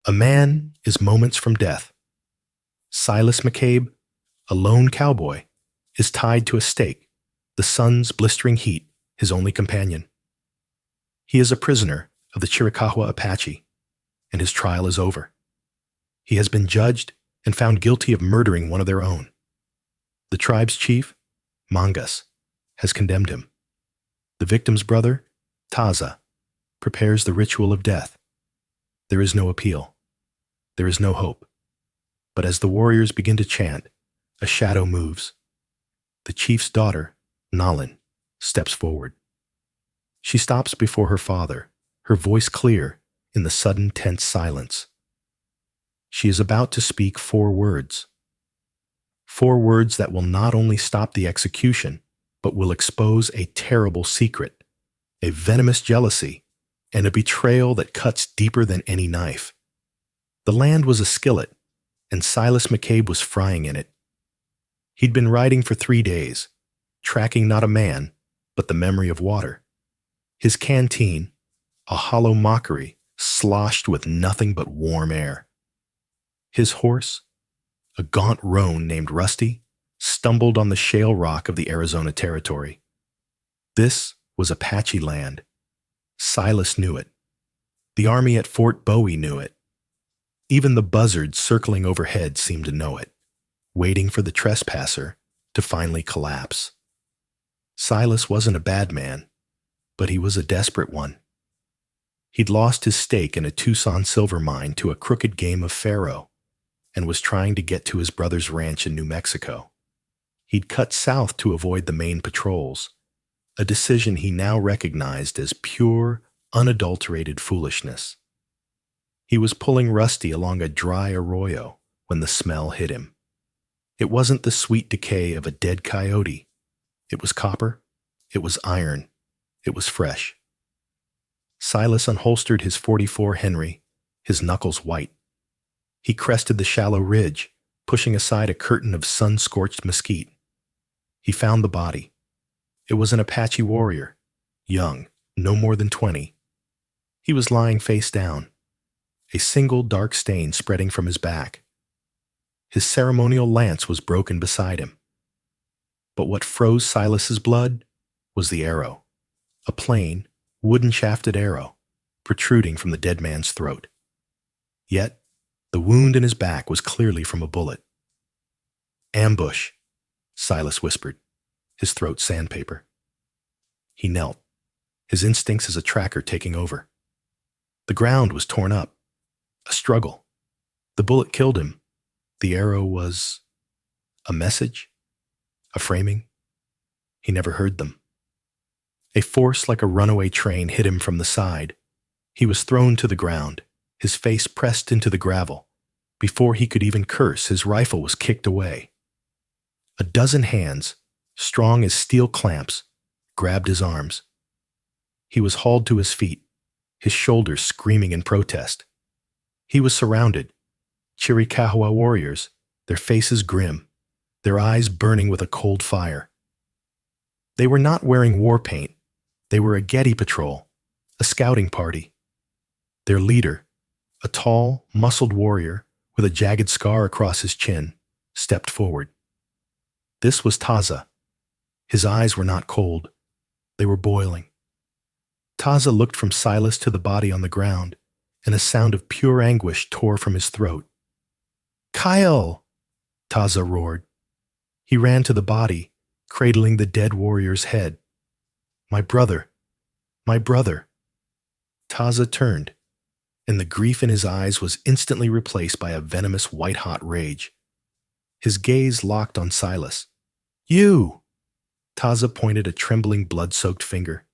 A man is moments from death. Silas McCabe, a lone cowboy, is tied to a stake, the sun's blistering heat his only companion. He is a prisoner of the Chiricahua Apache, and his trial is over. He has been judged and found guilty of murdering one of their own. The tribe's chief, Mangas, has condemned him. The victim's brother, Taza, prepares the ritual of death. There is no appeal. There is no hope. But as the warriors begin to chant, a shadow moves. The chief's daughter, Nalin, steps forward. She stops before her father, her voice clear in the sudden tense silence. She is about to speak 4 words. 4 words that will not only stop the execution, but will expose a terrible secret, a venomous jealousy, and a betrayal that cuts deeper than any knife. The land was a skillet, and Silas McCabe was frying in it. He'd been riding for 3 days, tracking not a man, but the memory of water. His canteen, a hollow mockery, sloshed with nothing but warm air. His horse, a gaunt roan named Rusty, stumbled on the shale rock of the Arizona Territory. This was Apache land. Silas knew it. The army at Fort Bowie knew it. Even the buzzards circling overhead seemed to know it, waiting for the trespasser to finally collapse. Silas wasn't a bad man, but he was a desperate one. He'd lost his stake in a Tucson silver mine to a crooked game of faro and was trying to get to his brother's ranch in New Mexico. He'd cut south to avoid the main patrols, a decision he now recognized as pure, unadulterated foolishness. He was pulling Rusty along a dry arroyo when the smell hit him. It wasn't the sweet decay of a dead coyote. It was copper. It was iron. It was fresh. Silas unholstered his .44 Henry, his knuckles white. He crested the shallow ridge, pushing aside a curtain of sun-scorched mesquite. He found the body. It was an Apache warrior, young, no more than 20. He was lying face down, a single dark stain spreading from his back. His ceremonial lance was broken beside him. But what froze Silas's blood was the arrow, a plain, wooden-shafted arrow, protruding from the dead man's throat. Yet, the wound in his back was clearly from a bullet. "Ambush," Silas whispered, his throat sandpaper. He knelt, his instincts as a tracker taking over. The ground was torn up. A struggle. The bullet killed him. The arrow was a message? A framing? He never heard them. A force like a runaway train hit him from the side. He was thrown to the ground, his face pressed into the gravel. Before he could even curse, his rifle was kicked away. A dozen hands, strong as steel clamps, grabbed his arms. He was hauled to his feet, his shoulders screaming in protest. He was surrounded. Chiricahua warriors, their faces grim, their eyes burning with a cold fire. They were not wearing war paint. They were a Getty patrol, a scouting party. Their leader, a tall, muscled warrior with a jagged scar across his chin, stepped forward. This was Taza. His eyes were not cold. They were boiling. Taza looked from Silas to the body on the ground, and a sound of pure anguish tore from his throat. "Kyle!" Taza roared. He ran to the body, cradling the dead warrior's head. "My brother! My brother!" Taza turned, and the grief in his eyes was instantly replaced by a venomous white-hot rage. His gaze locked on Silas. "You!" Taza pointed a trembling, blood-soaked finger.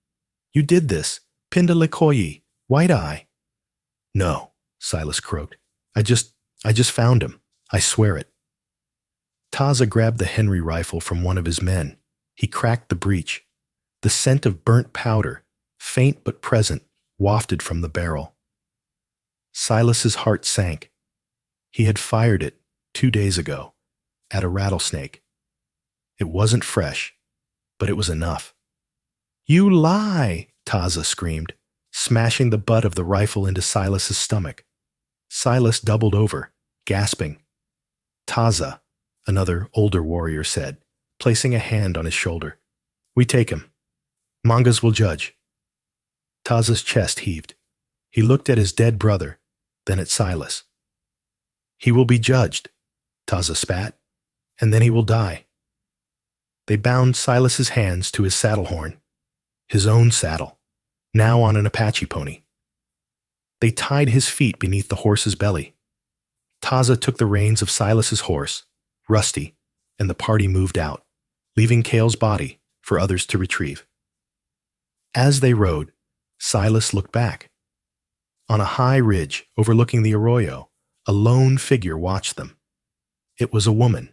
"You did this! Pindalikoyi! White Eye!" "No," Silas croaked. I just found him. I swear it." Taza grabbed the Henry rifle from one of his men. He cracked the breech. The scent of burnt powder, faint but present, wafted from the barrel. Silas's heart sank. He had fired it 2 days ago, at a rattlesnake. It wasn't fresh, but it was enough. "You lie!" Taza screamed, smashing the butt of the rifle into Silas's stomach. Silas doubled over, gasping. Taza, another older warrior said, placing a hand on his shoulder. We take him. Mangas will judge. Taza's chest heaved. He looked at his dead brother, then at Silas. He will be judged, Taza spat, and then he will die. They bound Silas's hands to his saddle horn, his own saddle, now on an Apache pony. They tied his feet beneath the horse's belly. Taza took the reins of Silas's horse, Rusty, and the party moved out, leaving Cale's body for others to retrieve. As they rode, Silas looked back. On a high ridge overlooking the arroyo, a lone figure watched them. It was a woman,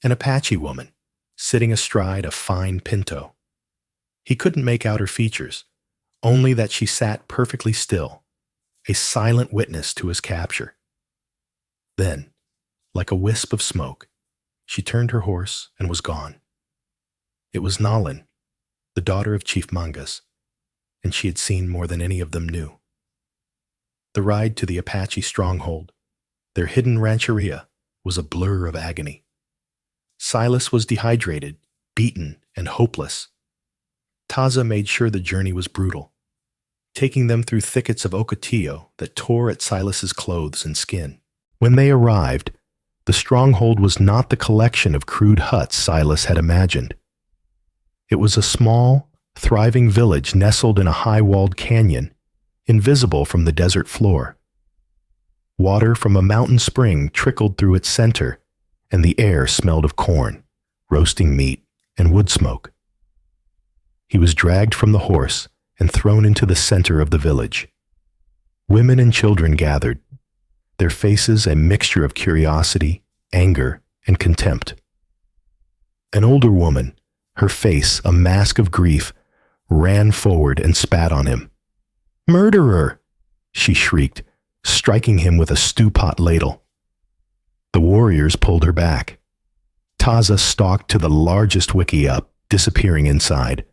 an Apache woman, sitting astride a fine pinto. He couldn't make out her features, only that she sat perfectly still, a silent witness to his capture. Then, like a wisp of smoke, she turned her horse and was gone. It was Nalin, the daughter of Chief Mangas, and she had seen more than any of them knew. The ride to the Apache stronghold, their hidden rancheria, was a blur of agony. Silas was dehydrated, beaten, and hopeless. Taza made sure the journey was brutal, taking them through thickets of ocotillo that tore at Silas's clothes and skin. When they arrived, the stronghold was not the collection of crude huts Silas had imagined. It was a small, thriving village nestled in a high-walled canyon, invisible from the desert floor. Water from a mountain spring trickled through its center, and the air smelled of corn, roasting meat, and wood smoke. He was dragged from the horse and thrown into the center of the village. Women and children gathered, their faces a mixture of curiosity, anger, and contempt. An older woman, her face a mask of grief, ran forward and spat on him. "Murderer!" she shrieked, striking him with a stew-pot ladle. The warriors pulled her back. Taza stalked to the largest wickiup, disappearing inside.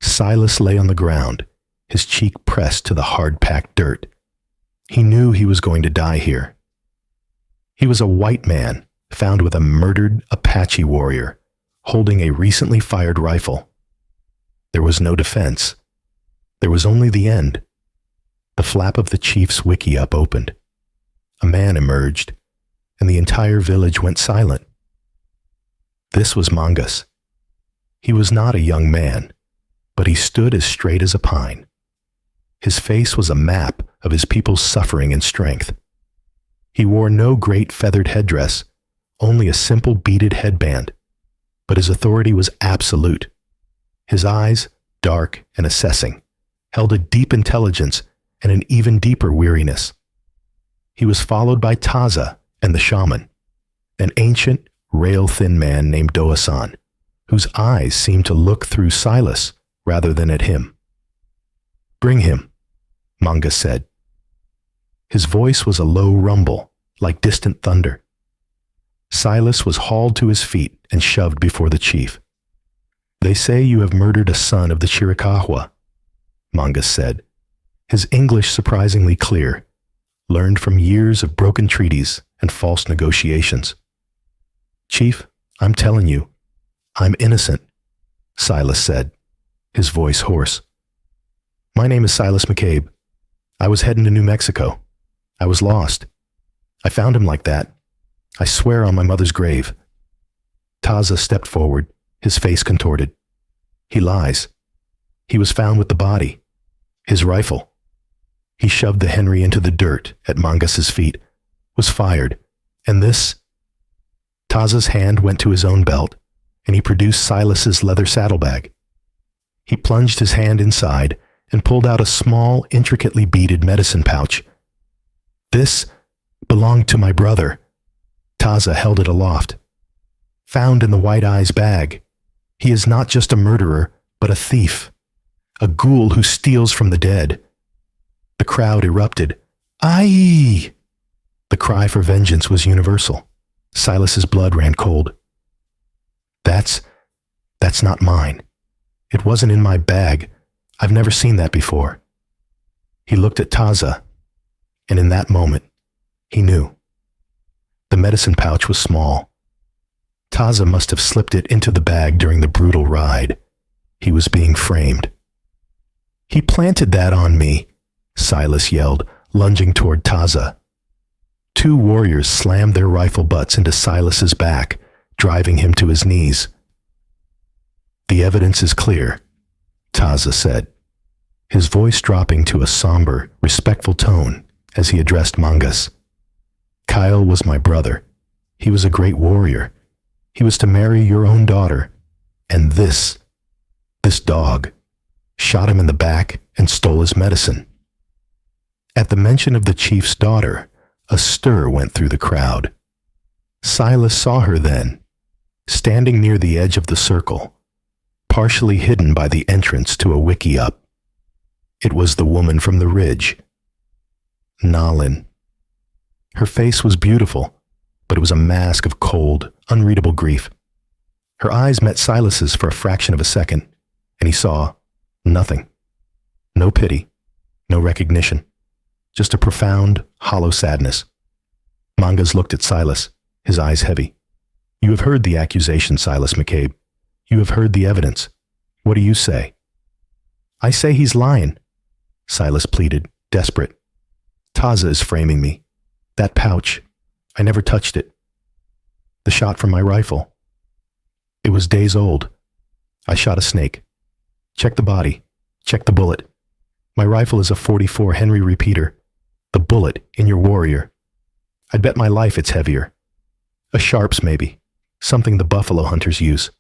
Silas lay on the ground, his cheek pressed to the hard-packed dirt. He knew he was going to die here. He was a white man, found with a murdered Apache warrior, holding a recently fired rifle. There was no defense. There was only the end. The flap of the chief's wickiup opened. A man emerged, and the entire village went silent. This was Mangas. He was not a young man, but he stood as straight as a pine. His face was a map of his people's suffering and strength. He wore no great feathered headdress, only a simple beaded headband, but his authority was absolute. His eyes, dark and assessing, held a deep intelligence and an even deeper weariness. He was followed by Taza and the shaman, an ancient, rail-thin man named Doasan, whose eyes seemed to look through Silas rather than at him. "Bring him," Mangas said. His voice was a low rumble, like distant thunder. Silas was hauled to his feet and shoved before the chief. "They say you have murdered a son of the Chiricahua," Mangas said, his English surprisingly clear, learned from years of broken treaties and false negotiations. "Chief, I'm telling you, I'm innocent," Silas said, his voice hoarse. "My name is Silas McCabe. I was heading to New Mexico. I was lost. I found him like that. I swear on my mother's grave." Taza stepped forward, his face contorted. "He lies. He was found with the body. His rifle." He shoved the Henry into the dirt at Mangas's feet, was fired, and this... Taza's hand went to his own belt, and he produced Silas's leather saddlebag. He plunged his hand inside and pulled out a small, intricately beaded medicine pouch. "This belonged to my brother." Taza held it aloft. "Found in the White Eye's bag. He is not just a murderer, but a thief. A ghoul who steals from the dead." The crowd erupted. "Aye!" The cry for vengeance was universal. Silas's blood ran cold. That's not mine. It wasn't in my bag. I've never seen that before." He looked at Taza, and in that moment, He knew. The medicine pouch was small. Taza must have slipped it into the bag during the brutal ride. He was being framed. "He planted that on me," Silas yelled, lunging toward Taza. Two warriors slammed their rifle butts into Silas's back, driving him to his knees. "The evidence is clear," Taza said, his voice dropping to a somber, respectful tone as he addressed Mangas. "Kyle was my brother. He was a great warrior. He was to marry your own daughter. And this dog, shot him in the back and stole his medicine." At the mention of the chief's daughter, a stir went through the crowd. Silas saw her then, standing near the edge of the circle, partially hidden by the entrance to a wickiup. It was the woman from the ridge, Nalin. Her face was beautiful, but it was a mask of cold, unreadable grief. Her eyes met Silas's for a fraction of a second, and he saw nothing. No pity, no recognition, just a profound, hollow sadness. Mangas looked at Silas, his eyes heavy. "You have heard the accusation, Silas McCabe. You have heard the evidence. What do you say?" "I say he's lying," Silas pleaded, desperate. "Taza is framing me. That pouch, I never touched it. The shot from my rifle. It was days old. I shot a snake. Check the body. Check the bullet. My rifle is a .44 Henry repeater. The bullet in your warrior. I'd bet my life it's heavier. A Sharps maybe. Something the buffalo hunters use."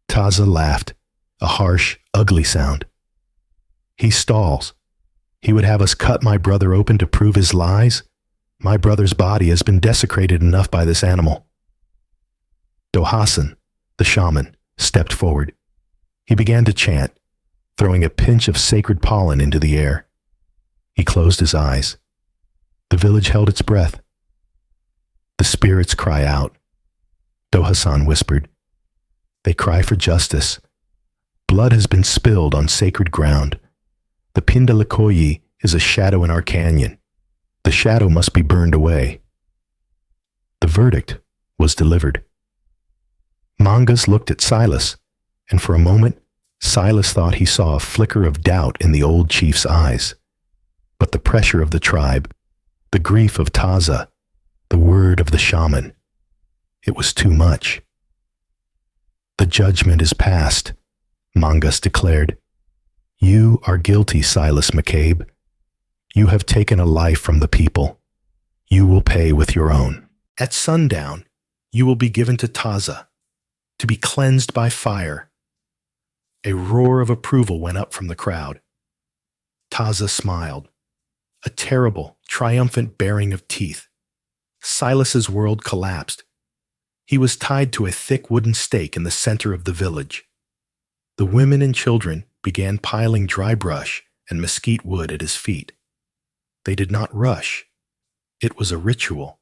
Taza laughed, a harsh, ugly sound. "He stalls. He would have us cut my brother open to prove his lies? My brother's body has been desecrated enough by this animal." Dohasan, the shaman, stepped forward. He began to chant, throwing a pinch of sacred pollen into the air. He closed his eyes. The village held its breath. "The spirits cry out," Dohasan whispered. "They cry for justice. Blood has been spilled on sacred ground. The Pindalikoyi is a shadow in our canyon. The shadow must be burned away." The verdict was delivered. Mangas looked at Silas, and for a moment, Silas thought he saw a flicker of doubt in the old chief's eyes. But the pressure of the tribe, the grief of Taza, the word of the shaman, it was too much. "The judgment is passed," Mangas declared. "You are guilty, Silas McCabe. You have taken a life from the people. You will pay with your own. At sundown, you will be given to Taza, to be cleansed by fire." A roar of approval went up from the crowd. Taza smiled, a terrible, triumphant baring of teeth. Silas's world collapsed. He was tied to a thick wooden stake in the center of the village. The women and children began piling dry brush and mesquite wood at his feet. They did not rush. It was a ritual.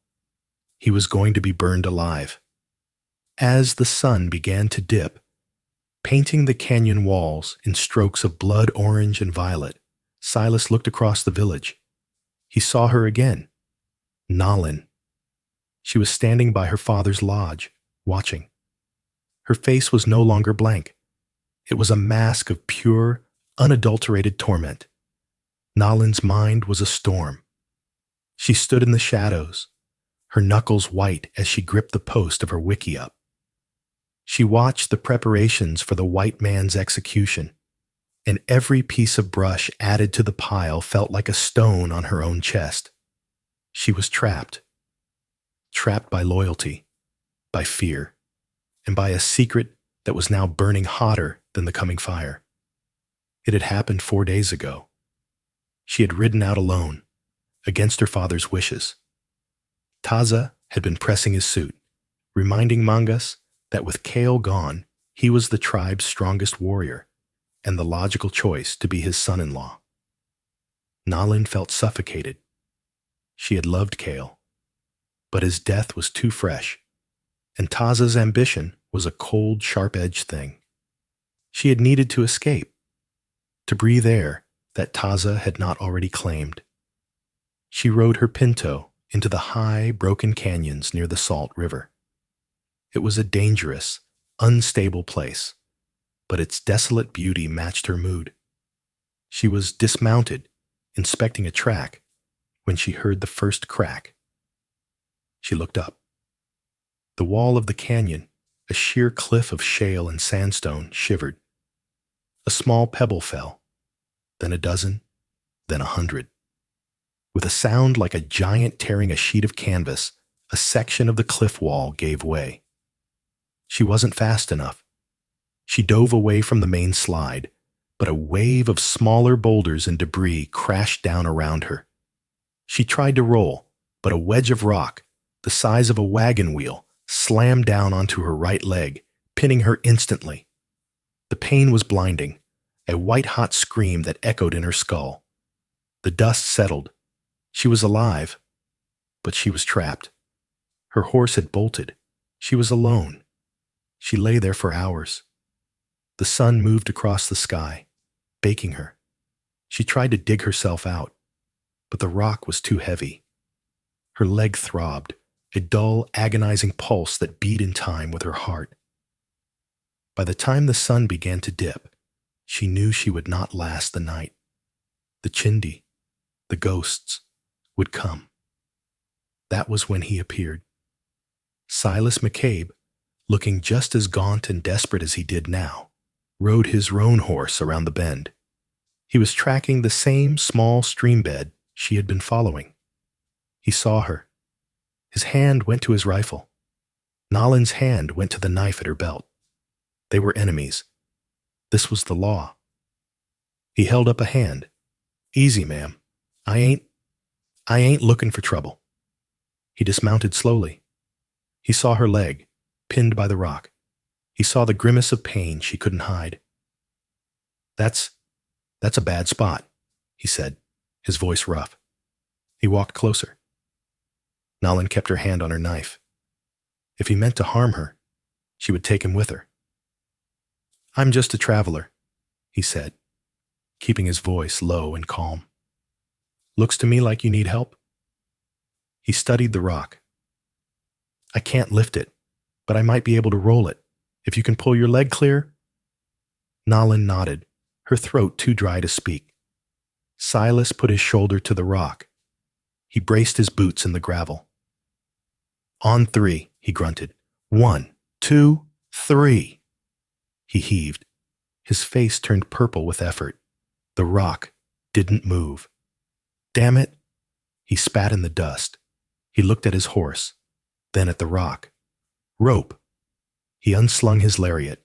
He was going to be burned alive. As the sun began to dip, painting the canyon walls in strokes of blood orange and violet, Silas looked across the village. He saw her again, Nalin. She was standing by her father's lodge, watching. Her face was no longer blank. It was a mask of pure, unadulterated torment. Nalin's mind was a storm. She stood in the shadows, her knuckles white as she gripped the post of her wickiup. She watched the preparations for the white man's execution, and every piece of brush added to the pile felt like a stone on her own chest. She was trapped. Trapped by loyalty, by fear, and by a secret that was now burning hotter than the coming fire. It had happened 4 days ago. She had ridden out alone, against her father's wishes. Taza had been pressing his suit, reminding Mangas that with Kale gone, he was the tribe's strongest warrior, and the logical choice to be his son-in-law. Nalin felt suffocated. She had loved Kale, but his death was too fresh, and Taza's ambition was a cold, sharp-edged thing. She had needed to escape, to breathe air that Taza had not already claimed. She rode her pinto into the high, broken canyons near the Salt River. It was a dangerous, unstable place, but its desolate beauty matched her mood. She was dismounted, inspecting a track, when she heard the first crack. She looked up. The wall of the canyon, a sheer cliff of shale and sandstone, shivered. A small pebble fell, then a dozen, then 100. With a sound like a giant tearing a sheet of canvas, a section of the cliff wall gave way. She wasn't fast enough. She dove away from the main slide, but a wave of smaller boulders and debris crashed down around her. She tried to roll, but a wedge of rock, the size of a wagon wheel, slammed down onto her right leg, pinning her instantly. The pain was blinding, a white-hot scream that echoed in her skull. The dust settled. She was alive, but she was trapped. Her horse had bolted. She was alone. She lay there for hours. The sun moved across the sky, baking her. She tried to dig herself out, but the rock was too heavy. Her leg throbbed, a dull, agonizing pulse that beat in time with her heart. By the time the sun began to dip, she knew she would not last the night. The Chindi, the ghosts, would come. That was when he appeared. Silas McCabe, looking just as gaunt and desperate as he did now, rode his roan horse around the bend. He was tracking the same small stream bed she had been following. He saw her. His hand went to his rifle. Nolan's hand went to the knife at her belt. They were enemies. This was the law. He held up a hand. "Easy, ma'am. I ain't looking for trouble." He dismounted slowly. He saw her leg, pinned by the rock. He saw the grimace of pain she couldn't hide. That's a bad spot," he said, his voice rough. He walked closer. Nolan kept her hand on her knife. If he meant to harm her, she would take him with her. "I'm just a traveler," he said, keeping his voice low and calm. "Looks to me like you need help." He studied the rock. "I can't lift it, but I might be able to roll it. If you can pull your leg clear." Nolan nodded, her throat too dry to speak. Silas put his shoulder to the rock. He braced his boots in the gravel. "On 3, he grunted. 1, 2, 3. He heaved. His face turned purple with effort. The rock didn't move. "Damn it." He spat in the dust. He looked at his horse, then at the rock. "Rope." He unslung his lariat.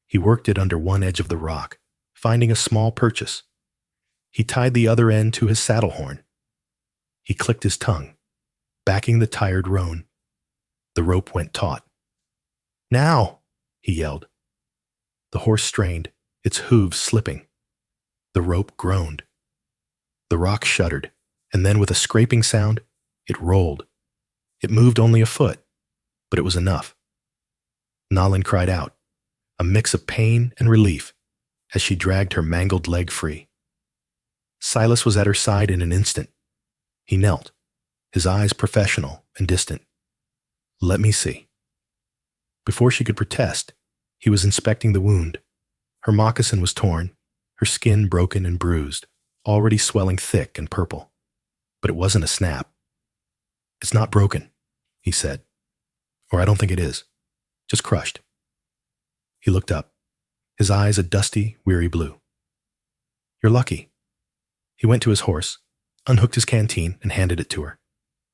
He worked it under one edge of the rock, finding a small purchase. He tied the other end to his saddle horn. He clicked his tongue, backing the tired roan. The rope went taut. "Now!" he yelled. The horse strained, its hooves slipping. The rope groaned. The rock shuddered, and then with a scraping sound, it rolled. It moved only a foot, but it was enough. Nolan cried out, a mix of pain and relief, as she dragged her mangled leg free. Silas was at her side in an instant. He knelt, his eyes professional and distant. "Let me see." Before she could protest, he was inspecting the wound. Her moccasin was torn, her skin broken and bruised, already swelling thick and purple. But it wasn't a snap. "It's not broken," he said. "Or I don't think it is. Just crushed." He looked up, his eyes a dusty, weary blue. "You're lucky." He went to his horse, unhooked his canteen, and handed it to her.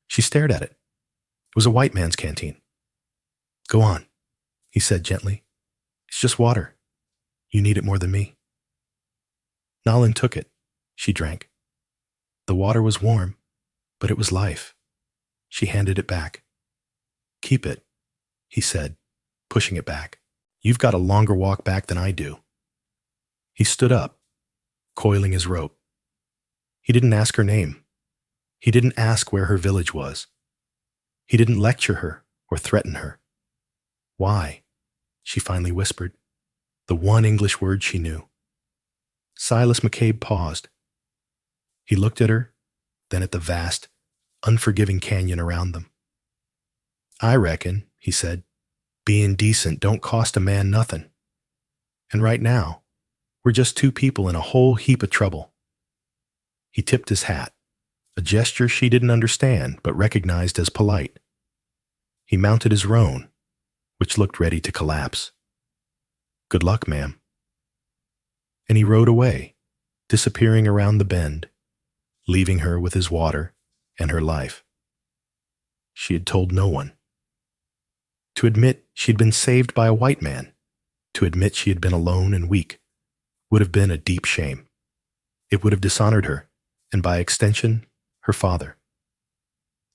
She stared at it. It was a white man's canteen. "Go on," he said gently. "It's just water. You need it more than me." Nolan took it. She drank. The water was warm, but it was life. She handed it back. "Keep it," he said, pushing it back. "You've got a longer walk back than I do." He stood up, coiling his rope. He didn't ask her name. He didn't ask where her village was. He didn't lecture her or threaten her. "Why?" she finally whispered, the one English word she knew. Silas McCabe paused. He looked at her, then at the vast, unforgiving canyon around them. "I reckon," he said, "being decent don't cost a man nothing. And right now, we're just two people in a whole heap of trouble." He tipped his hat, a gesture she didn't understand but recognized as polite. He mounted his roan, which looked ready to collapse. "Good luck, ma'am." And he rode away, disappearing around the bend, leaving her with his water and her life. She had told no one. To admit she'd been saved by a white man, to admit she had been alone and weak, would have been a deep shame. It would have dishonored her, and by extension, her father.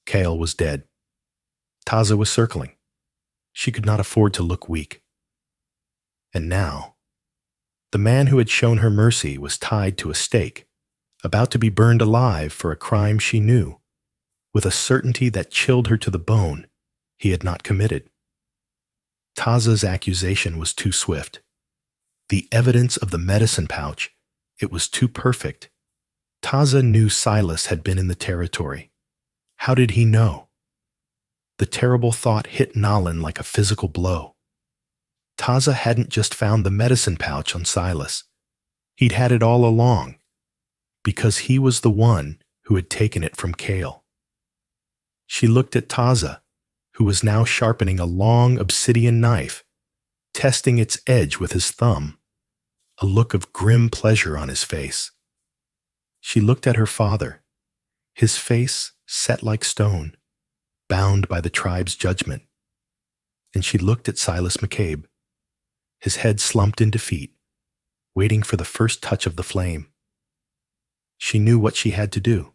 Cale was dead. Taza was circling. She could not afford to look weak. And now, the man who had shown her mercy was tied to a stake, about to be burned alive for a crime she knew, with a certainty that chilled her to the bone, he had not committed. Taza's accusation was too swift. The evidence of the medicine pouch, it was too perfect. Taza knew Silas had been in the territory. How did he know? The terrible thought hit Nalin like a physical blow. Taza hadn't just found the medicine pouch on Silas. He'd had it all along, because he was the one who had taken it from Cale. She looked at Taza, who was now sharpening a long obsidian knife, testing its edge with his thumb, a look of grim pleasure on his face. She looked at her father, his face set like stone, bound by the tribe's judgment. And she looked at Silas McCabe, his head slumped in defeat, waiting for the first touch of the flame. She knew what she had to do.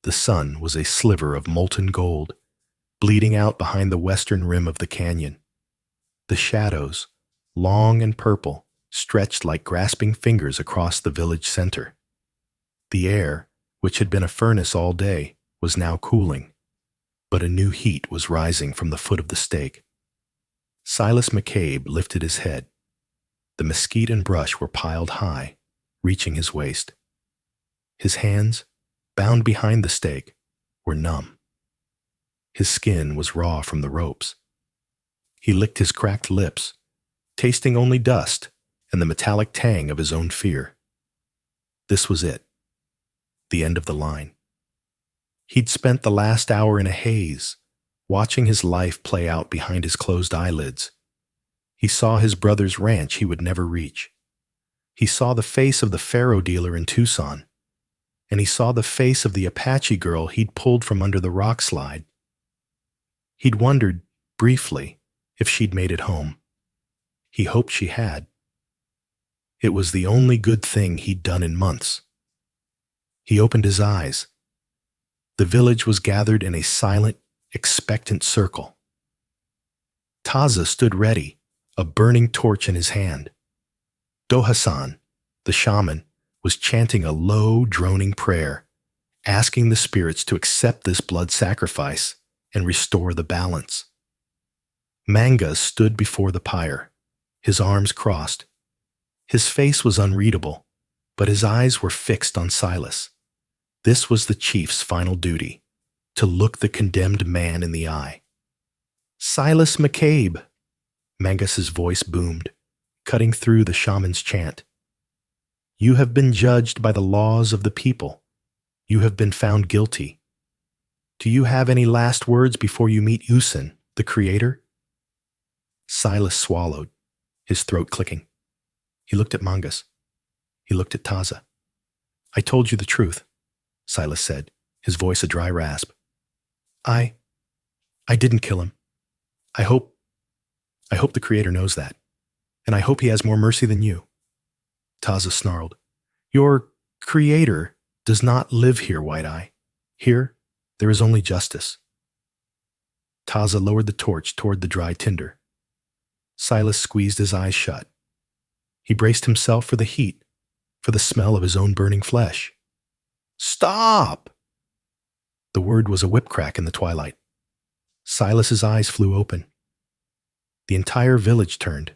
The sun was a sliver of molten gold, bleeding out behind the western rim of the canyon. The shadows, long and purple, stretched like grasping fingers across the village center. The air, which had been a furnace all day, was now cooling, but a new heat was rising from the foot of the stake. Silas McCabe lifted his head. The mesquite and brush were piled high, reaching his waist. His hands, bound behind the stake, were numb. His skin was raw from the ropes. He licked his cracked lips, tasting only dust and the metallic tang of his own fear. This was it, the end of the line. He'd spent the last hour in a haze, watching his life play out behind his closed eyelids. He saw his brother's ranch he would never reach. He saw the face of the faro dealer in Tucson, and he saw the face of the Apache girl he'd pulled from under the rock slide. He'd wondered, briefly, if she'd made it home. He hoped she had. It was the only good thing he'd done in months. He opened his eyes. The village was gathered in a silent, expectant circle. Taza stood ready, a burning torch in his hand. Dohasan, the shaman, was chanting a low, droning prayer, asking the spirits to accept this blood sacrifice and restore the balance. Manga stood before the pyre, his arms crossed. His face was unreadable, but his eyes were fixed on Silas. This was the chief's final duty, to look the condemned man in the eye. "Silas McCabe," Mangus's voice boomed, cutting through the shaman's chant. "You have been judged by the laws of the people. You have been found guilty. Do you have any last words before you meet Usin, the Creator?" Silas swallowed, his throat clicking. He looked at Mangus. He looked at Taza. "I told you the truth," Silas said, his voice a dry rasp. I didn't kill him. I hope the Creator knows that, and I hope he has more mercy than you." Taza snarled. "Your Creator does not live here, White Eye. Here, there is only justice." Taza lowered the torch toward the dry tinder. Silas squeezed his eyes shut. He braced himself for the heat, for the smell of his own burning flesh. "Stop!" The word was a whip crack in the twilight. Silas's eyes flew open. The entire village turned.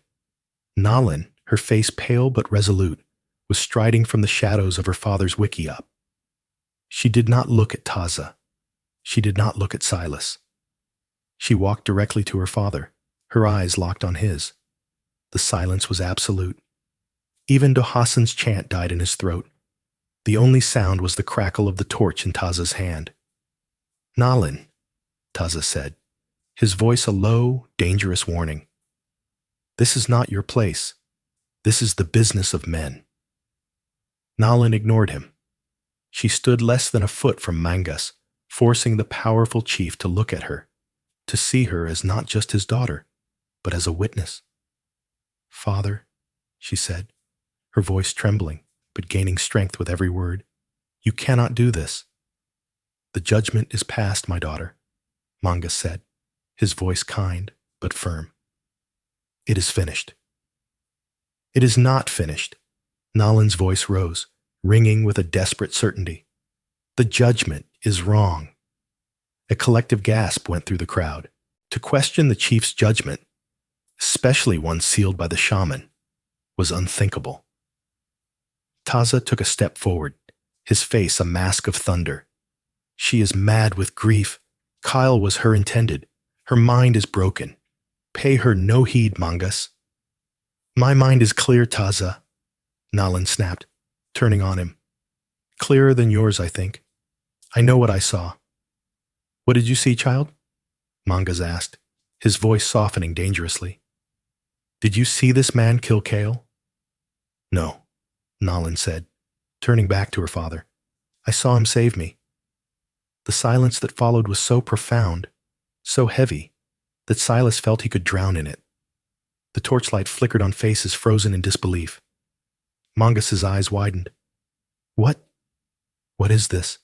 Nalin, her face pale but resolute, was striding from the shadows of her father's wickiup. She did not look at Taza. She did not look at Silas. She walked directly to her father, her eyes locked on his. The silence was absolute. Even Dohassan's chant died in his throat. The only sound was the crackle of the torch in Taza's hand. "Nalin," Taza said, his voice a low, dangerous warning. "This is not your place. This is the business of men." Nalin ignored him. She stood less than a foot from Mangas, forcing the powerful chief to look at her, to see her as not just his daughter, but as a witness. "Father," she said, her voice trembling, but gaining strength with every word, "you cannot do this." "The judgment is passed, my daughter," Mangas said, his voice kind but firm. "It is finished." "It is not finished." Nalin's voice rose, ringing with a desperate certainty. "The judgment is wrong." A collective gasp went through the crowd. To question the chief's judgment, especially one sealed by the shaman, was unthinkable. Taza took a step forward, his face a mask of thunder. "She is mad with grief. Kyle was her intended. Her mind is broken. Pay her no heed, Mangas." "My mind is clear, Taza," Nalin snapped, turning on him. "Clearer than yours, I think. I know what I saw." "What did you see, child?" Mangas asked, his voice softening dangerously. "Did you see this man kill Kale?" "No," Nalin said, turning back to her father. "I saw him save me." The silence that followed was so profound, so heavy, that Silas felt he could drown in it. The torchlight flickered on faces frozen in disbelief. Mangas's eyes widened. What is this?"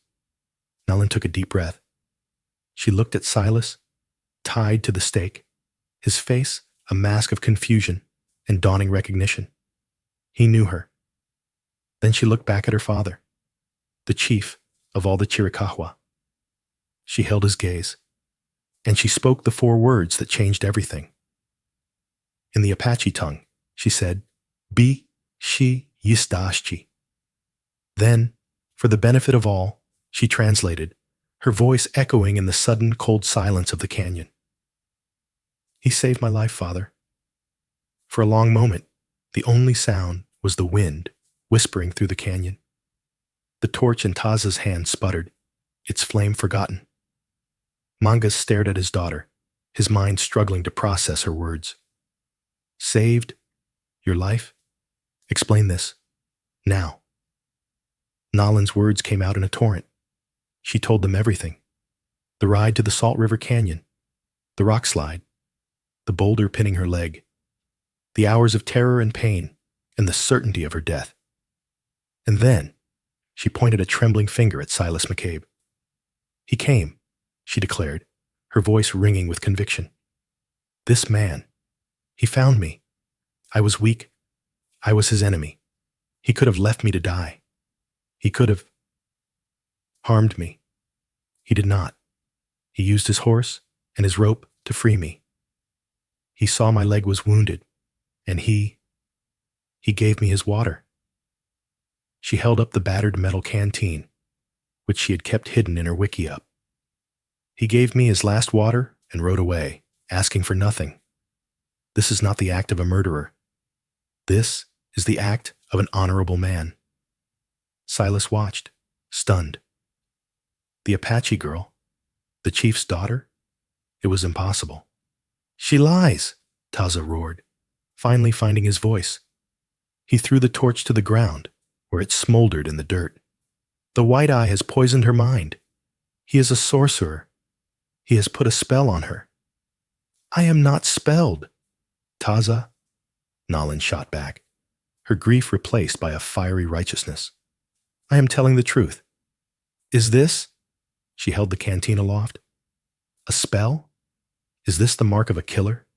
Nalin took a deep breath. She looked at Silas, tied to the stake, his face a mask of confusion and dawning recognition. He knew her. Then she looked back at her father, the chief of all the Chiricahua. She held his gaze, and she spoke the 4 words that changed everything. In the Apache tongue, she said, "Bi, shi, yistashchi." Then, for the benefit of all, she translated, her voice echoing in the sudden cold silence of the canyon. "He saved my life, Father." For a long moment, the only sound was the wind whispering through the canyon. The torch in Taza's hand sputtered, its flame forgotten. Mangas stared at his daughter, his mind struggling to process her words. "Saved? Your life? Explain this. Now." Nalin's words came out in a torrent. She told them everything. The ride to the Salt River Canyon, the rock slide, the boulder pinning her leg, the hours of terror and pain, and the certainty of her death. And then, she pointed a trembling finger at Silas McCabe. "He came," she declared, her voice ringing with conviction. "This man. He found me. I was weak. I was his enemy. He could have left me to die. He could have harmed me. He did not. He used his horse and his rope to free me. He saw my leg was wounded, and he gave me his water." She held up the battered metal canteen, which she had kept hidden in her wickiup. "He gave me his last water and rode away, asking for nothing. This is not the act of a murderer. This is the act of an honorable man." Silas watched, stunned. The Apache girl, the chief's daughter? It was impossible. "She lies," Taza roared, finally finding his voice. He threw the torch to the ground, where it smoldered in the dirt. "The White Eye has poisoned her mind. He is a sorcerer. He has put a spell on her." "I am not spelled." "Taza," Nalin shot back, her grief replaced by a fiery righteousness. "I am telling the truth. Is this," she held the canteen aloft, "a spell? Is this the mark of a killer?"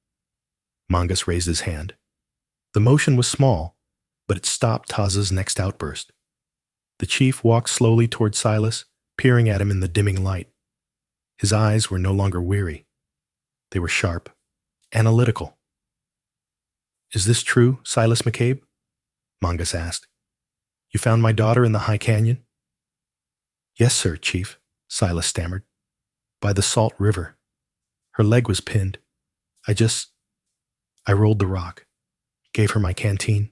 Mangas raised his hand. The motion was small, but it stopped Taza's next outburst. The chief walked slowly toward Silas, peering at him in the dimming light. His eyes were no longer weary. They were sharp, analytical. "Is this true, Silas McCabe?" Mangas asked. "You found my daughter in the high canyon?" "Yes, sir, Chief," Silas stammered. by the Salt River. Her leg was pinned. I rolled the rock, gave her my canteen.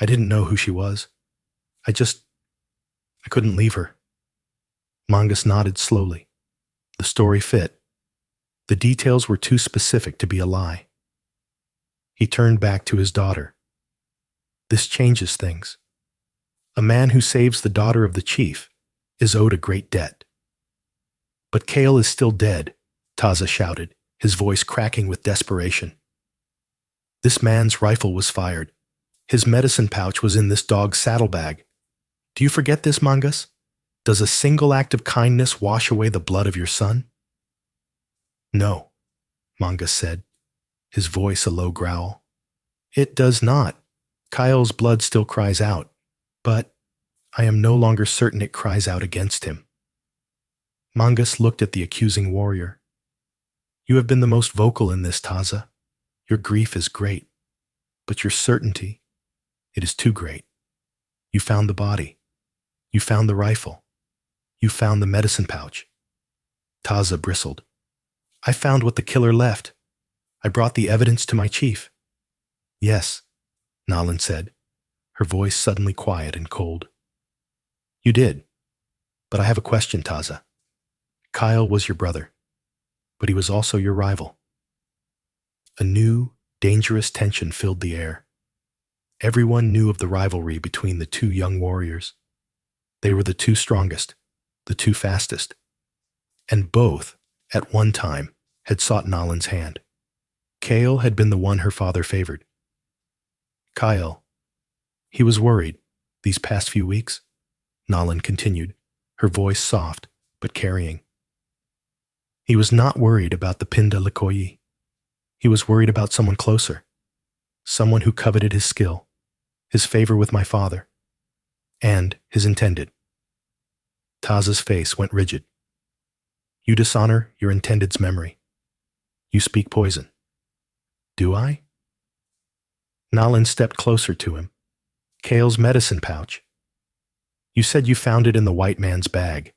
I didn't know who she was. I couldn't leave her. Mongus nodded slowly. The story fit. The details were too specific to be a lie. He turned back to his daughter. This changes things. A man who saves the daughter of the chief is owed a great debt. But Cale is still dead, Taza shouted, his voice cracking with desperation. This man's rifle was fired. His medicine pouch was in this dog's saddlebag. Do you forget this, Mongus? Does a single act of kindness wash away the blood of your son? No, Mongus said, his voice a low growl. It does not. Kyle's blood still cries out, but I am no longer certain it cries out against him. Mongus looked at the accusing warrior. You have been the most vocal in this, Taza. Your grief is great, but your certainty, it is too great. You found the body. You found the rifle. You found the medicine pouch. Taza bristled. I found what the killer left. I brought the evidence to my chief. Yes, Nalin said, her voice suddenly quiet and cold. You did. But I have a question, Taza. Kyle was your brother, but he was also your rival. A new, dangerous tension filled the air. Everyone knew of the rivalry between the two young warriors. They were the two strongest, the two fastest, and both, at one time, had sought Nalin's hand. Cale had been the one her father favored. Kyle, he was worried these past few weeks, Nalin continued, her voice soft but carrying. He was not worried about the Pinda Likoyi. He was worried about someone closer, someone who coveted his skill, his favor with my father, and his intended. Taza's face went rigid. You dishonor your intended's memory. You speak poison. Do I? Nalin stepped closer to him. Cale's medicine pouch. You said you found it in the white man's bag.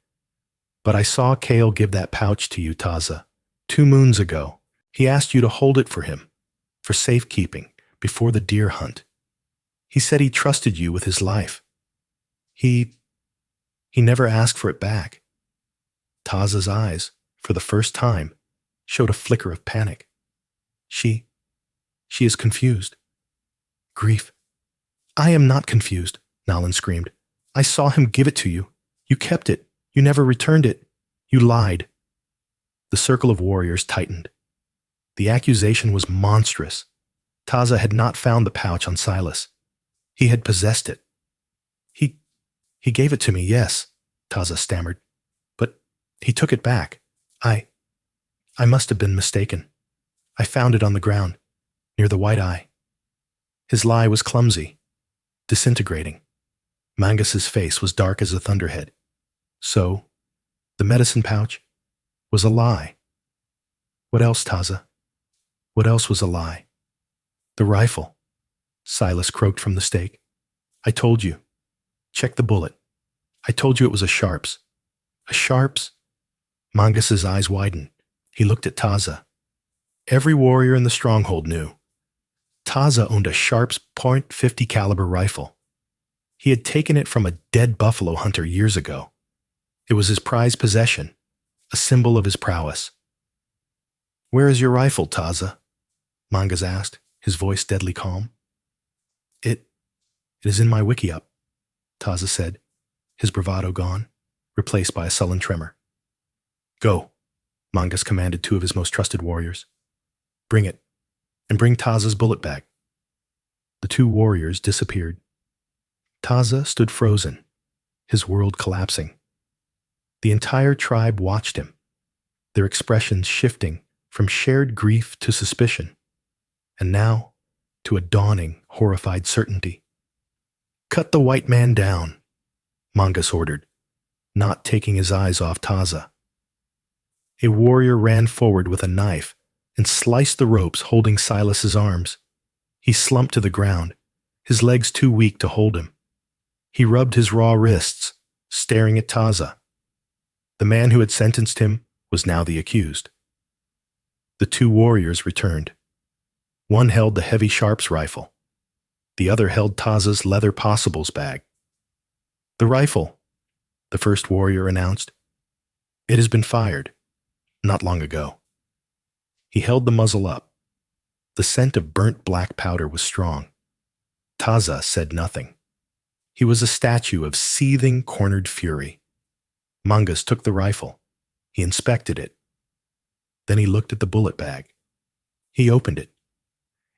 But I saw Cale give that pouch to you, Taza, 2 moons ago. He asked you to hold it for him, for safekeeping, before the deer hunt. He said he trusted you with his life. He never asked for it back. Taza's eyes, for the first time, showed a flicker of panic. She is confused. Grief. I am not confused, Nalin screamed. I saw him give it to you. You kept it. You never returned it. You lied. The circle of warriors tightened. The accusation was monstrous. Taza had not found the pouch on Silas. He had possessed it. He gave it to me, yes, Taza stammered. But he took it back. I must have been mistaken. I found it on the ground, near the white eye. His lie was clumsy, disintegrating. Mangus's face was dark as a thunderhead. So, the medicine pouch was a lie. What else, Taza? What else was a lie? The rifle. Silas croaked from the stake. I told you. Check the bullet. I told you it was a Sharps. A Sharps? Mangus's eyes widened. He looked at Taza. Every warrior in the stronghold knew. Taza owned a Sharps .50 caliber rifle. He had taken it from a dead buffalo hunter years ago. It was his prized possession, a symbol of his prowess. Where is your rifle, Taza? Mangas asked, his voice deadly calm. It is in my wiki-up, Taza said, his bravado gone, replaced by a sullen tremor. Go, Mangas commanded 2 of his most trusted warriors. Bring it, and bring Taza's bullet bag. The 2 warriors disappeared. Taza stood frozen, his world collapsing. The entire tribe watched him, their expressions shifting from shared grief to suspicion, and now to a dawning, horrified certainty. Cut the white man down, Mangas ordered, not taking his eyes off Taza. A warrior ran forward with a knife and sliced the ropes holding Silas's arms. He slumped to the ground, his legs too weak to hold him. He rubbed his raw wrists, staring at Taza. The man who had sentenced him was now the accused. The two warriors returned. One held the heavy sharps rifle. The other held Taza's leather possibles bag. "The rifle," the first warrior announced. "It has been fired, not long ago." He held the muzzle up. The scent of burnt black powder was strong. Taza said nothing. He was a statue of seething, cornered fury. Mangas took the rifle. He inspected it. Then he looked at the bullet bag. He opened it.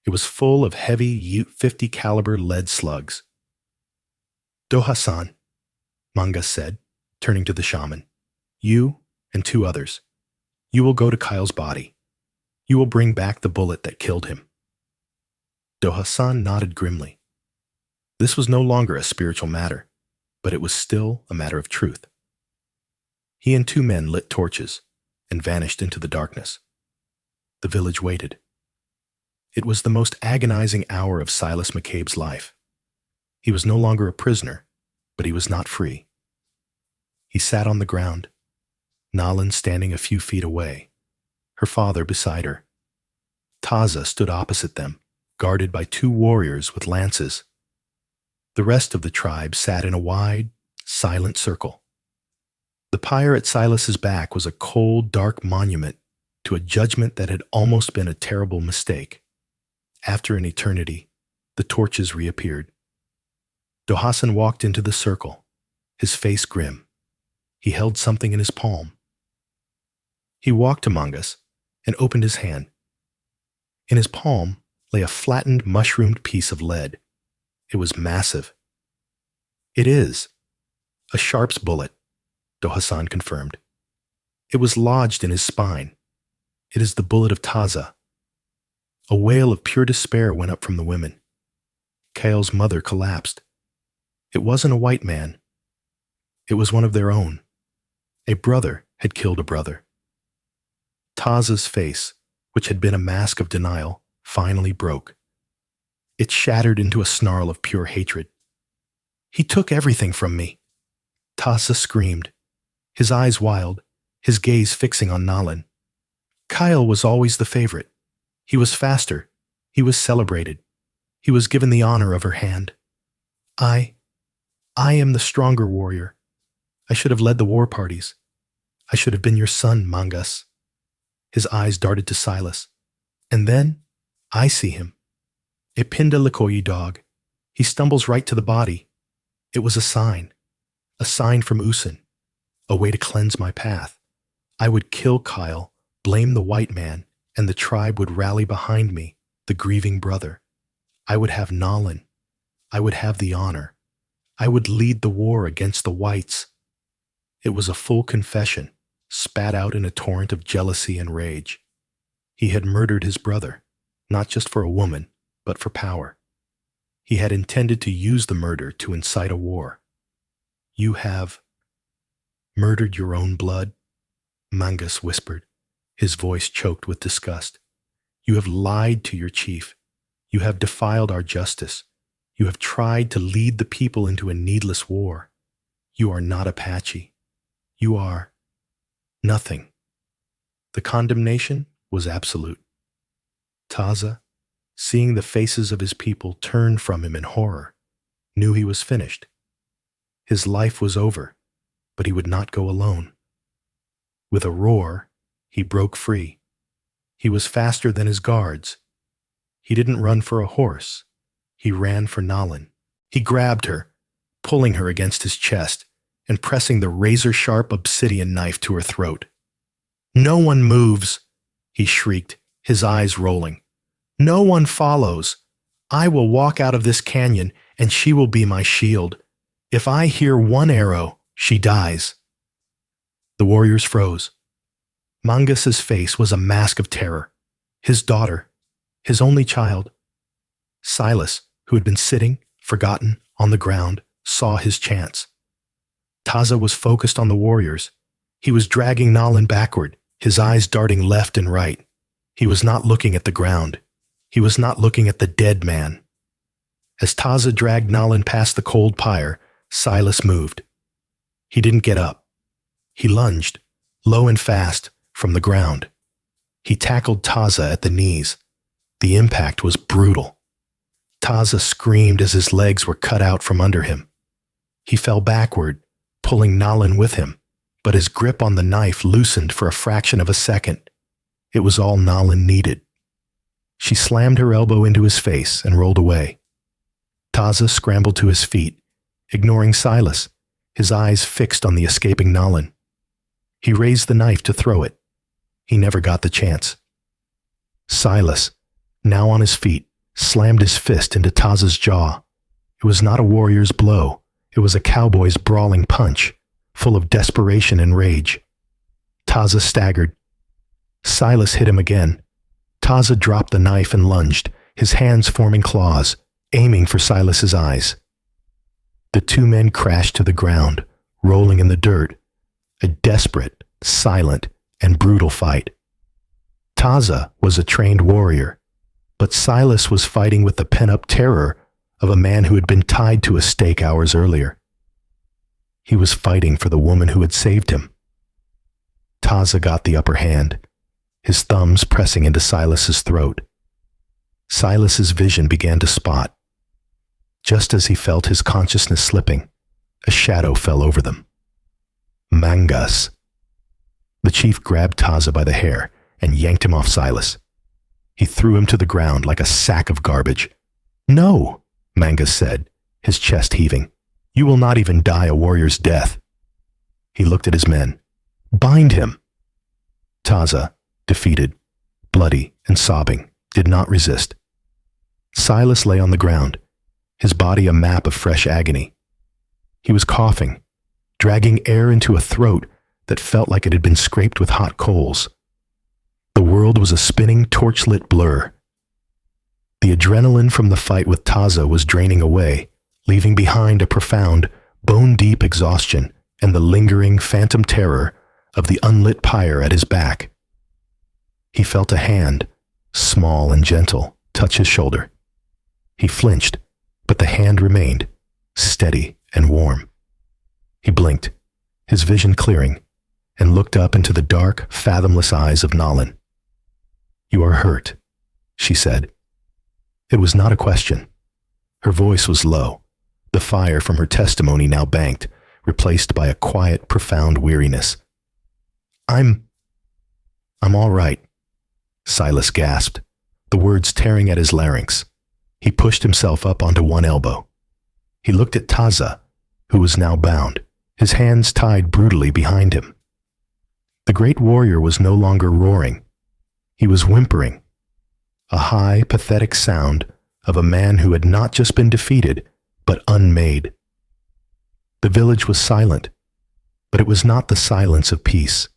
It was full of heavy .50 caliber lead slugs. "Do-Hassan," Mangas said, turning to the shaman, "you and two others. You will go to Kyle's body. You will bring back the bullet that killed him." Do-Hassan nodded grimly. This was no longer a spiritual matter, but it was still a matter of truth. He and two men lit torches and vanished into the darkness. The village waited. It was the most agonizing hour of Silas McCabe's life. He was no longer a prisoner, but he was not free. He sat on the ground, Nalan standing a few feet away, her father beside her. Taza stood opposite them, guarded by two warriors with lances. The rest of the tribe sat in a wide, silent circle. The pyre at Silas's back was a cold, dark monument to a judgment that had almost been a terrible mistake. After an eternity, the torches reappeared. Do-Hassan walked into the circle, his face grim. He held something in his palm. He walked to Mangas and opened his hand. In his palm lay a flattened, mushroomed piece of lead. It was massive. "It is a sharp's bullet," Do-Hassan confirmed. "It was lodged in his spine. It is the bullet of Taza." A wail of pure despair went up from the women. Kale's mother collapsed. It wasn't a white man. It was one of their own. A brother had killed a brother. Taza's face, which had been a mask of denial, finally broke. It shattered into a snarl of pure hatred. "He took everything from me," Taza screamed, his eyes wild, his gaze fixing on Nalan. "Kyle was always the favorite. He was faster. He was celebrated. He was given the honor of her hand. I am the stronger warrior. I should have led the war parties. I should have been your son, Mangas." His eyes darted to Silas. "And then, I see him. A Pinda Likoyi dog. He stumbles right to the body. It was a sign from Usin, a way to cleanse my path. I would kill Kyle, blame the white man, and the tribe would rally behind me, the grieving brother. I would have Nalan. I would have the honor. I would lead the war against the whites." It was a full confession, spat out in a torrent of jealousy and rage. He had murdered his brother, not just for a woman, but for power. He had intended to use the murder to incite a war. "You have murdered your own blood," Mangas whispered, his voice choked with disgust. "You have lied to your chief. You have defiled our justice. You have tried to lead the people into a needless war. You are not Apache. You are nothing." The condemnation was absolute. Taza, seeing the faces of his people turn from him in horror, knew he was finished. His life was over, but he would not go alone. With a roar, he broke free. He was faster than his guards. He didn't run for a horse. He ran for Nalan. He grabbed her, pulling her against his chest and pressing the razor-sharp obsidian knife to her throat. "No one moves," he shrieked, his eyes rolling. "No one follows. I will walk out of this canyon, and she will be my shield. If I hear one arrow, she dies." The warriors froze. Mangas's face was a mask of terror. His daughter, his only child. Silas, who had been sitting, forgotten, on the ground, saw his chance. Taza was focused on the warriors. He was dragging Nalan backward, his eyes darting left and right. He was not looking at the ground. He was not looking at the dead man. As Taza dragged Nalan past the cold pyre, Silas moved. He didn't get up. He lunged, low and fast, from the ground. He tackled Taza at the knees. The impact was brutal. Taza screamed as his legs were cut out from under him. He fell backward, pulling Nalan with him, but his grip on the knife loosened for a fraction of a second. It was all Nalan needed. She slammed her elbow into his face and rolled away. Taza scrambled to his feet, ignoring Silas, his eyes fixed on the escaping Nalan. He raised the knife to throw it. He never got the chance. Silas, now on his feet, slammed his fist into Taza's jaw. It was not a warrior's blow. It was a cowboy's brawling punch, full of desperation and rage. Taza staggered. Silas hit him again. Taza dropped the knife and lunged, his hands forming claws, aiming for Silas's eyes. The two men crashed to the ground, rolling in the dirt. A desperate, silent, and brutal fight. Taza was a trained warrior, but Silas was fighting with the pent-up terror of a man who had been tied to a stake hours earlier. He was fighting for the woman who had saved him. Taza got the upper hand, his thumbs pressing into Silas's throat. Silas's vision began to spot. Just as he felt his consciousness slipping, a shadow fell over them. Mangas. The chief grabbed Taza by the hair and yanked him off Silas. He threw him to the ground like a sack of garbage. "No," Mangas said, his chest heaving. "You will not even die a warrior's death." He looked at his men. "Bind him." Taza, defeated, bloody, and sobbing, did not resist. Silas lay on the ground, his body a map of fresh agony. He was coughing, dragging air into a throat that felt like it had been scraped with hot coals. The world was a spinning, torch-lit blur. The adrenaline from the fight with Taza was draining away, leaving behind a profound, bone-deep exhaustion and the lingering phantom terror of the unlit pyre at his back. He felt a hand, small and gentle, touch his shoulder. He flinched, but the hand remained, steady and warm. He blinked, his vision clearing, and looked up into the dark, fathomless eyes of Nalan. "You are hurt," she said. It was not a question. Her voice was low, the fire from her testimony now banked, replaced by a quiet, profound weariness. I'm all right," Silas gasped, the words tearing at his larynx. He pushed himself up onto one elbow. He looked at Taza, who was now bound, his hands tied brutally behind him. The great warrior was no longer roaring. He was whimpering, a high, pathetic sound of a man who had not just been defeated, but unmade. The village was silent, but it was not the silence of peace.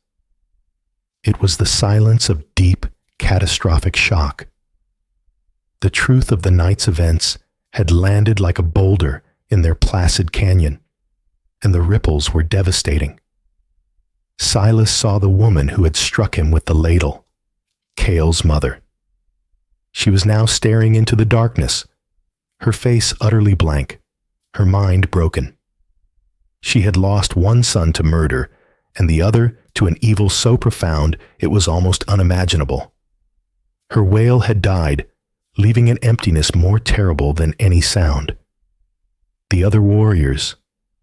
It was the silence of deep, catastrophic shock. The truth of the night's events had landed like a boulder in their placid canyon, and the ripples were devastating. Silas saw the woman who had struck him with the ladle, Cale's mother. She was now staring into the darkness, her face utterly blank, her mind broken. She had lost one son to murder, and the other to an evil so profound it was almost unimaginable. Her wail had died, leaving an emptiness more terrible than any sound. The other warriors,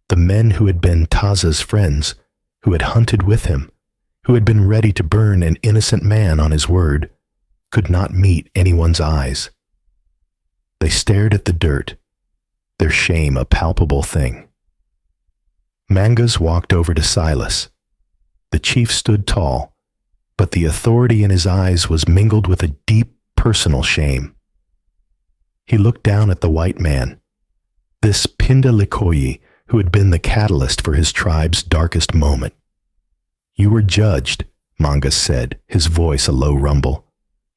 the men who had been Taza's friends, who had hunted with him, who had been ready to burn an innocent man on his word, could not meet anyone's eyes. They stared at the dirt, their shame a palpable thing. Mangas walked over to Silas. The chief stood tall, but the authority in his eyes was mingled with a deep personal shame. He looked down at the white man, this Pinda Likoyi who had been the catalyst for his tribe's darkest moment. "You were judged," Mangas said, his voice a low rumble.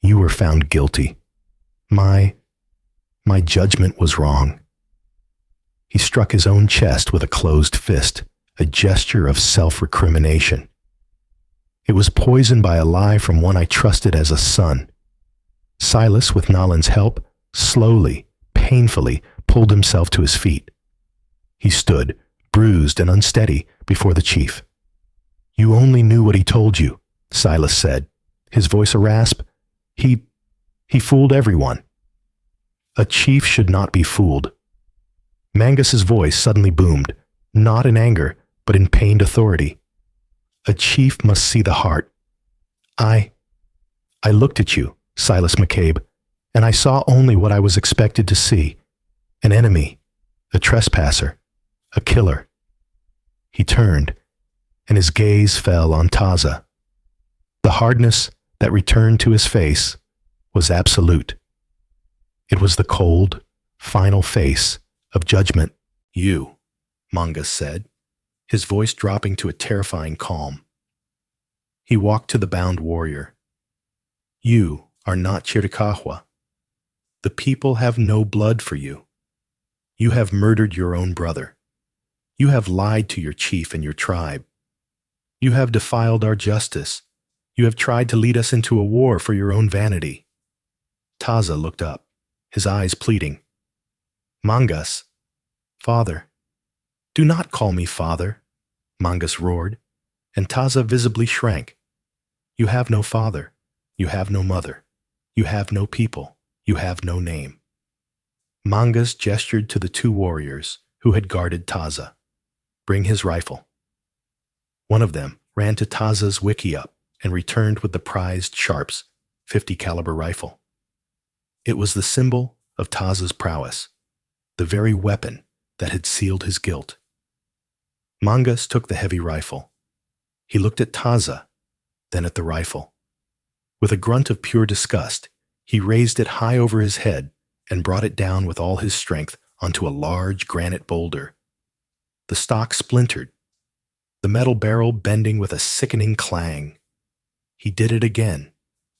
"You were found guilty. My judgment was wrong." He struck his own chest with a closed fist, a gesture of self-recrimination. It was poisoned by a lie from one I trusted as a son. Silas, with Nalan's help, slowly, painfully, pulled himself to his feet. He stood, bruised and unsteady, before the chief. "You only knew what he told you," Silas said, his voice a rasp. He fooled everyone. A chief should not be fooled. Mangus's voice suddenly boomed, not in anger, but in pained authority. A chief must see the heart. I looked at you, Silas McCabe, and I saw only what I was expected to see. An enemy, a trespasser, a killer. He turned, and his gaze fell on Taza. The hardness that returned to his face was absolute. It was the cold, final face of judgment. You, Mangus said, his voice dropping to a terrifying calm. He walked to the bound warrior. You are not Chiricahua. The people have no blood for you. You have murdered your own brother. You have lied to your chief and your tribe. You have defiled our justice. You have tried to lead us into a war for your own vanity. Taza looked up, his eyes pleading. Mangus, father. Do not call me father, Mangus roared, and Taza visibly shrank. You have no father. You have no mother. You have no people. You have no name. Mangus gestured to the two warriors who had guarded Taza. Bring his rifle. One of them ran to Taza's wickiup and returned with the prized Sharps 50 caliber rifle. It was the symbol of Taza's prowess, the very weapon that had sealed his guilt. Mangus took the heavy rifle. He looked at Taza, then at the rifle. With a grunt of pure disgust, he raised it high over his head and brought it down with all his strength onto a large granite boulder. The stock splintered, the metal barrel bending with a sickening clang. He did it again,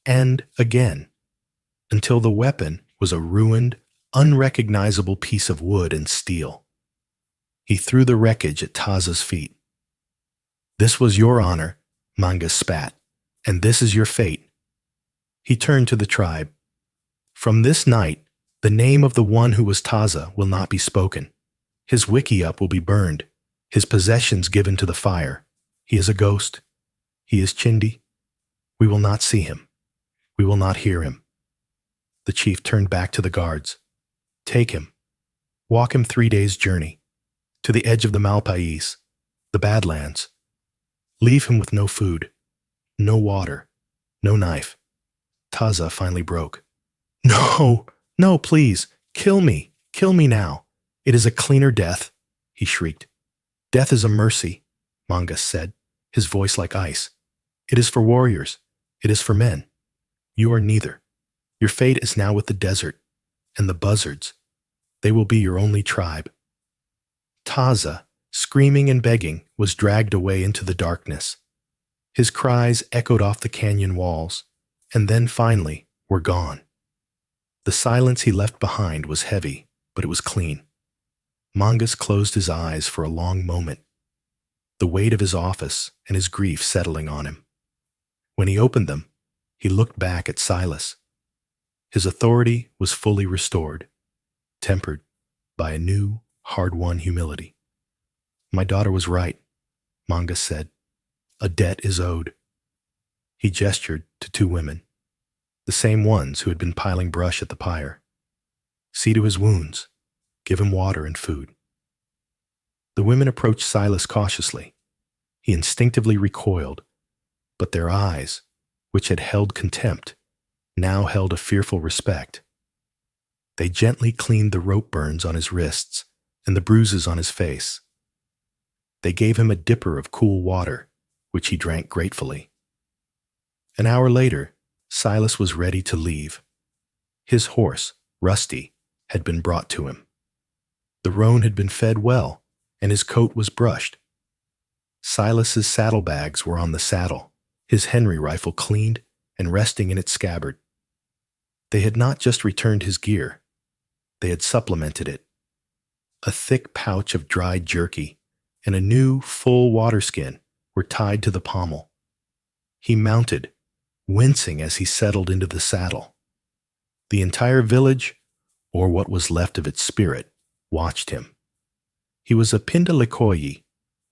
and again, until the weapon was a ruined, unrecognizable piece of wood and steel. He threw the wreckage at Taza's feet. This was your honor, Mangus spat, and this is your fate. He turned to the tribe. From this night, the name of the one who was Taza will not be spoken. His wickiup will be burned, his possessions given to the fire. He is a ghost. He is Chindi. We will not see him. We will not hear him. The chief turned back to the guards. Take him. Walk him 3 days' journey, to the edge of the Malpais, the Badlands. Leave him with no food, no water, no knife. Taza finally broke. No, no, please, kill me now. It is a cleaner death, he shrieked. Death is a mercy, Mangus said, his voice like ice. It is for warriors. It is for men. You are neither. Your fate is now with the desert and the buzzards. They will be your only tribe. Taza, screaming and begging, was dragged away into the darkness. His cries echoed off the canyon walls, and then finally were gone. The silence he left behind was heavy, but it was clean. Mangus closed his eyes for a long moment, the weight of his office and his grief settling on him. When he opened them, he looked back at Silas. His authority was fully restored, tempered by a new, hard-won humility. My daughter was right, Mangus said. A debt is owed. He gestured to two women, the same ones who had been piling brush at the pyre. See to his wounds. Give him water and food. The women approached Silas cautiously. He instinctively recoiled, but their eyes, which had held contempt, now held a fearful respect. They gently cleaned the rope burns on his wrists and the bruises on his face. They gave him a dipper of cool water, which he drank gratefully. An hour later, Silas was ready to leave. His horse, Rusty, had been brought to him. The roan had been fed well, and his coat was brushed. Silas's saddlebags were on the saddle, his Henry rifle cleaned and resting in its scabbard. They had not just returned his gear. They had supplemented it. A thick pouch of dried jerky and a new, full water skin were tied to the pommel. He mounted, wincing as he settled into the saddle. The entire village, or what was left of its spirit, watched him. He was a Pindalikoyi,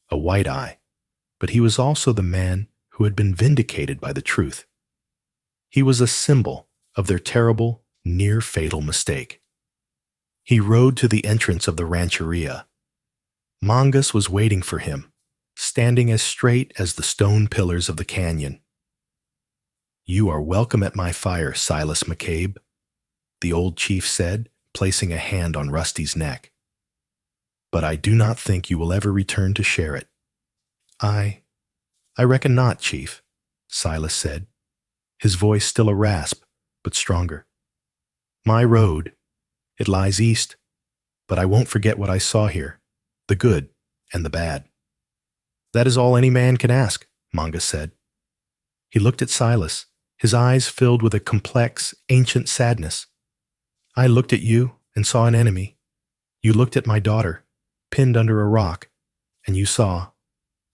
a white eye, but he was also the man who had been vindicated by the truth. He was a symbol of their terrible, near-fatal mistake. He rode to the entrance of the rancheria. Mongus was waiting for him, standing as straight as the stone pillars of the canyon. "You are welcome at my fire, Silas McCabe," the old chief said, placing a hand on Rusty's neck. "But I do not think you will ever return to share it." I reckon not, Chief," Silas said, his voice still a rasp, but stronger. "My road, it lies east, but I won't forget what I saw here, the good and the bad." "That is all any man can ask," Mongus said. He looked at Silas, his eyes filled with a complex, ancient sadness. "I looked at you and saw an enemy. You looked at my daughter, pinned under a rock, and you saw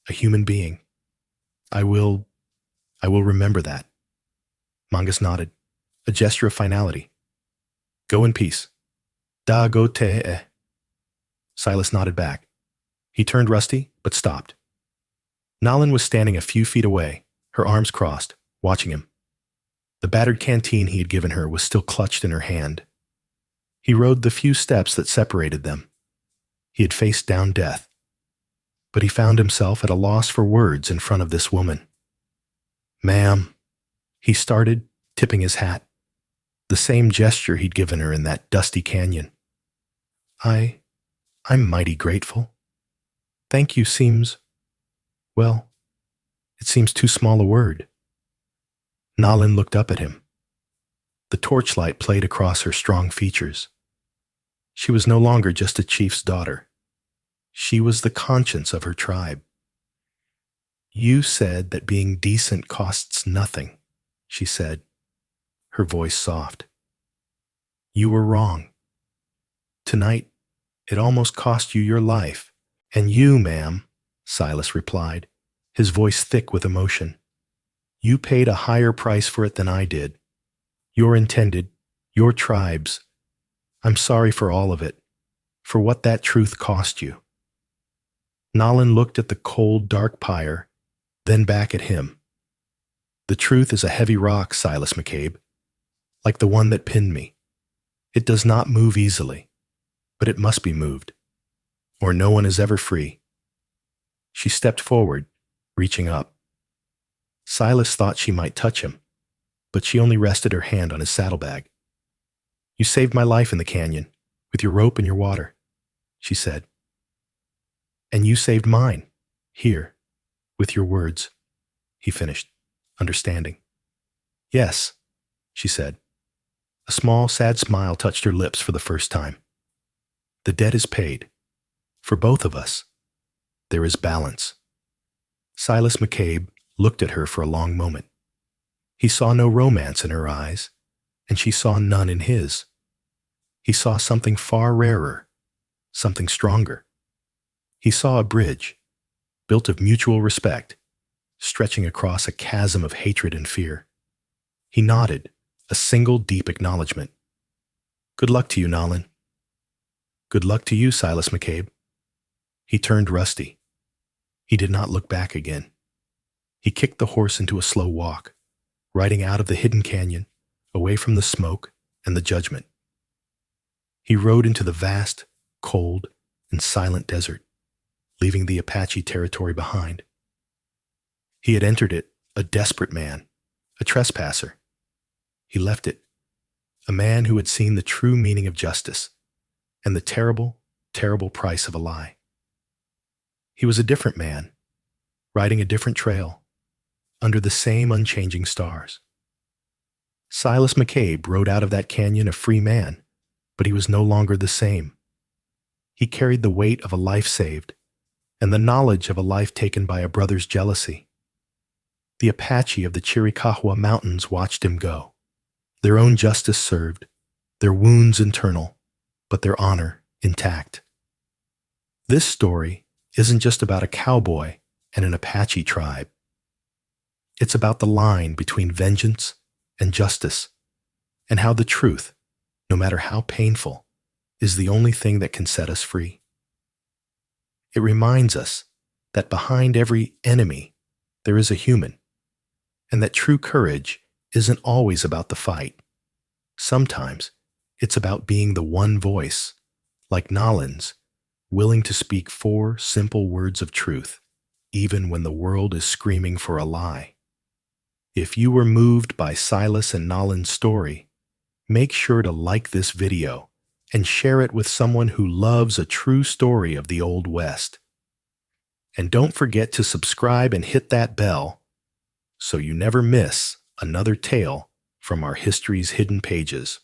a human being. I will remember that." Mongus nodded, a gesture of finality. "Go in peace." "Da go te. Silas nodded back. He turned Rusty, but stopped. Nalin was standing a few feet away, her arms crossed, watching him. The battered canteen he had given her was still clutched in her hand. He rode the few steps that separated them. He had faced down death, but he found himself at a loss for words in front of this woman. "Ma'am," he started, tipping his hat, the same gesture he'd given her in that dusty canyon. I'm mighty grateful. Thank you seems, well, it seems too small a word." Nalin looked up at him. The torchlight played across her strong features. She was no longer just a chief's daughter. She was the conscience of her tribe. "You said that being decent costs nothing," she said, her voice soft. "You were wrong. Tonight, it almost cost you your life. And you, ma'am," Silas replied, his voice thick with emotion. "You paid a higher price for it than I did. Your intended, your tribe's. I'm sorry for all of it, for what that truth cost you." Nalin looked at the cold, dark pyre, then back at him. "The truth is a heavy rock, Silas McCabe, like the one that pinned me. It does not move easily, but it must be moved, or no one is ever free." She stepped forward, reaching up. Silas thought she might touch him, but she only rested her hand on his saddlebag. "You saved my life in the canyon, with your rope and your water," she said. "And you saved mine, here, with your words," he finished, understanding. "Yes," she said. A small, sad smile touched her lips for the first time. "The debt is paid. For both of us, there is balance." Silas McCabe looked at her for a long moment. He saw no romance in her eyes, and she saw none in his. He saw something far rarer, something stronger. He saw a bridge, built of mutual respect, stretching across a chasm of hatred and fear. He nodded, a single deep acknowledgement. "Good luck to you, Nalin." "Good luck to you, Silas McCabe." He turned Rusty. He did not look back again. He kicked the horse into a slow walk, riding out of the hidden canyon, away from the smoke and the judgment. He rode into the vast, cold, and silent desert, leaving the Apache territory behind. He had entered it a desperate man, a trespasser. He left it a man who had seen the true meaning of justice and the terrible, terrible price of a lie. He was a different man, riding a different trail, under the same unchanging stars. Silas McCabe rode out of that canyon a free man, but he was no longer the same. He carried the weight of a life saved and the knowledge of a life taken by a brother's jealousy. The Apache of the Chiricahua Mountains watched him go, their own justice served, their wounds internal, but their honor intact. This story isn't just about a cowboy and an Apache tribe. It's about the line between vengeance and justice, and how the truth, no matter how painful, is the only thing that can set us free. It reminds us that behind every enemy, there is a human, and that true courage isn't always about the fight. Sometimes it's about being the one voice, like Nolan's, willing to speak 4 simple words of truth, even when the world is screaming for a lie. If you were moved by Silas and Nolan's story, make sure to like this video and share it with someone who loves a true story of the Old West. And don't forget to subscribe and hit that bell so you never miss another tale from our history's hidden pages.